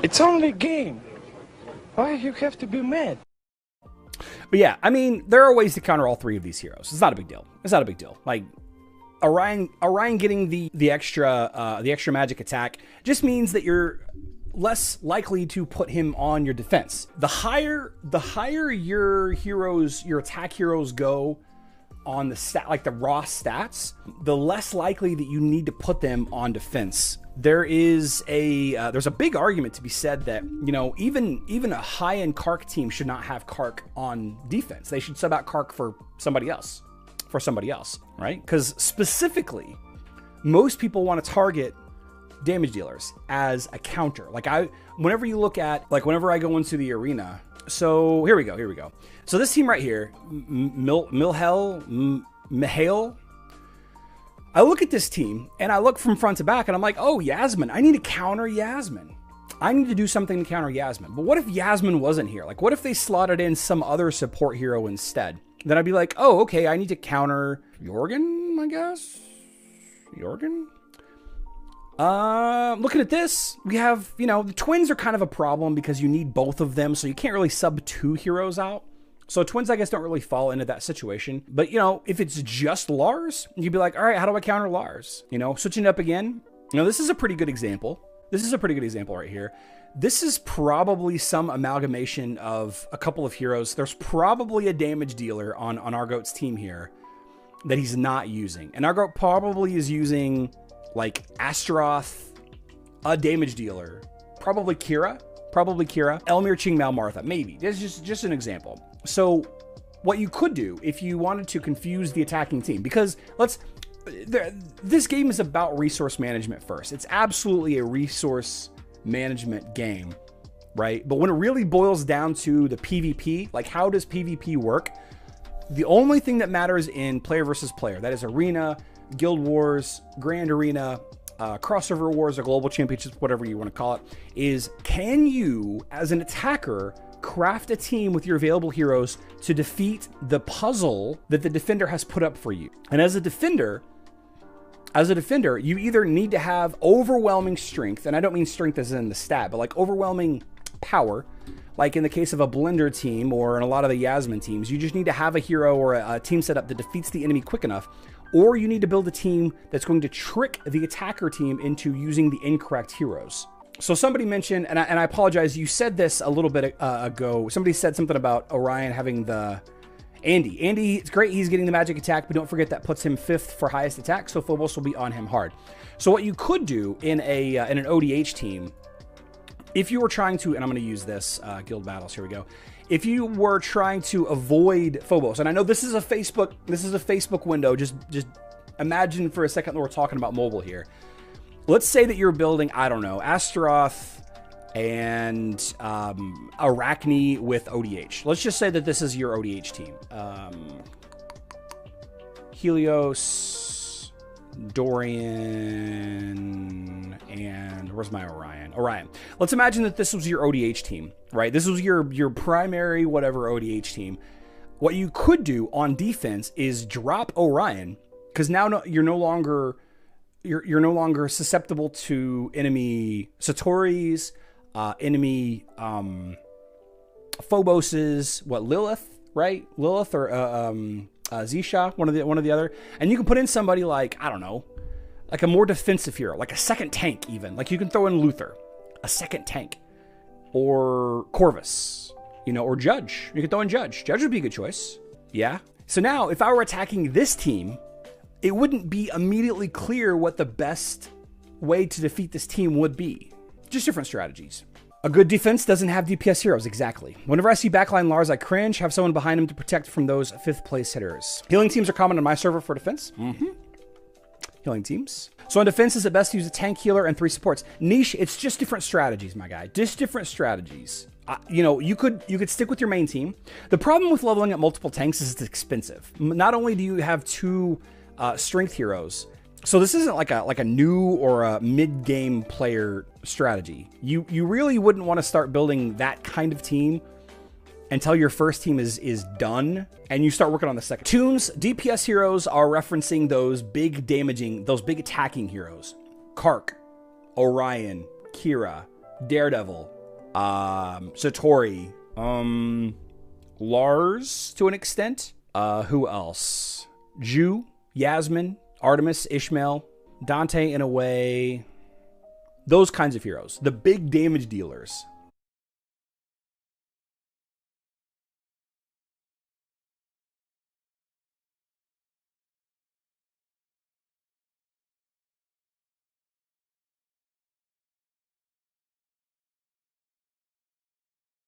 It's only a game. Why you have to be mad? But yeah, I mean, there are ways to counter all three of these heroes. It's not a big deal. It's not a big deal. Like Orion getting the extra magic attack just means that you're less likely to put him on your defense. The higher your attack heroes go on the stat, like the raw stats, the less likely that you need to put them on defense. There's a big argument to be said that, you know, even a high-end Kark team should not have Kark on defense. They should sub out Kark for somebody else, right? Because specifically, most people want to target damage dealers as a counter. Whenever I go into the arena, so here we go. So this team right here, Mihail, I look at this team and I look from front to back and I'm like, oh, Yasmin, I need to counter Yasmin. I need to do something to counter Yasmin. But what if Yasmin wasn't here? Like, what if they slotted in some other support hero instead? Then I'd be like, oh, okay, I need to counter Jorgen, I guess. Jorgen? Looking at this, we have, you know, the twins are kind of a problem because you need both of them, so you can't really sub two heroes out. So twins, I guess, don't really fall into that situation. But, you know, if it's just Lars, you'd be like, all right, how do I counter Lars? You know, switching it up again. You know, this is a pretty good example. This is a pretty good example right here. This is probably some amalgamation of a couple of heroes. There's probably a damage dealer on Argoat's team here that he's not using. And Argoat probably is using, like, Astaroth, a damage dealer, probably Kira, Elmir, Qingmao, Martha, maybe. This is just an example. So what you could do if you wanted to confuse the attacking team, because this game is about resource management first. It's absolutely a resource management game, right? But when it really boils down to the PvP, like how does PvP work? The only thing that matters in player versus player, that is arena, guild wars, grand arena, crossover wars, or global championships, whatever you want to call it, is can you, as an attacker, craft a team with your available heroes to defeat the puzzle that the defender has put up for you. And as a defender, you either need to have overwhelming strength, and I don't mean strength as in the stat, but like overwhelming power. Like in the case of a Blender team or in a lot of the Yasmin teams, you just need to have a hero or a team setup that defeats the enemy quick enough, or you need to build a team that's going to trick the attacker team into using the incorrect heroes. So somebody mentioned, and I apologize, you said this a little bit ago. Somebody said something about Orion having the Andy. Andy, it's great he's getting the magic attack, but don't forget that puts him 5th for highest attack, so Phobos will be on him hard. So what you could do in an ODH team, if you were trying to, and I'm going to use this, guild battles, here we go. If you were trying to avoid Phobos, and I know this is a Facebook window, just imagine for a second that we're talking about mobile here. Let's say that you're building, I don't know, Astaroth and Arachne with ODH. Let's just say that this is your ODH team. Helios, Dorian, and where's my Orion? Orion. Let's imagine that this was your ODH team, right? This was your primary whatever ODH team. What you could do on defense is drop Orion, because now you're no longer susceptible to enemy Satori's, enemy Phobos's, Lilith, right? Lilith or Zisha, one of the other. And you can put in somebody like, I don't know, like a more defensive hero, like a second tank even. Like you can throw in Luther, a second tank, or Corvus, you know, or Judge. You could throw in Judge. Judge would be a good choice. Yeah. So now if I were attacking this team, it wouldn't be immediately clear what the best way to defeat this team would be. Just different strategies. A good defense doesn't have DPS heroes, exactly. Whenever I see backline Lars, I cringe, have someone behind him to protect from those 5th place hitters. Healing teams are common on my server for defense. Healing teams. So on defense, is it best to use a tank, healer, and 3 supports? Niche, it's just different strategies, my guy. Just different strategies. You know, you could stick with your main team. The problem with leveling up multiple tanks is it's expensive. Not only do you have 2 strength heroes, so this isn't like a new or a mid-game player strategy. You really wouldn't want to start building that kind of team until your first team is done and you start working on the second. Tunes, DPS heroes are referencing those big attacking heroes. Kark, Orion, Kira, Daredevil, Satori, Lars to an extent. Who else? Ju, Yasmin, Artemis, Ishmael, Dante in a way. Those kinds of heroes. The big damage dealers.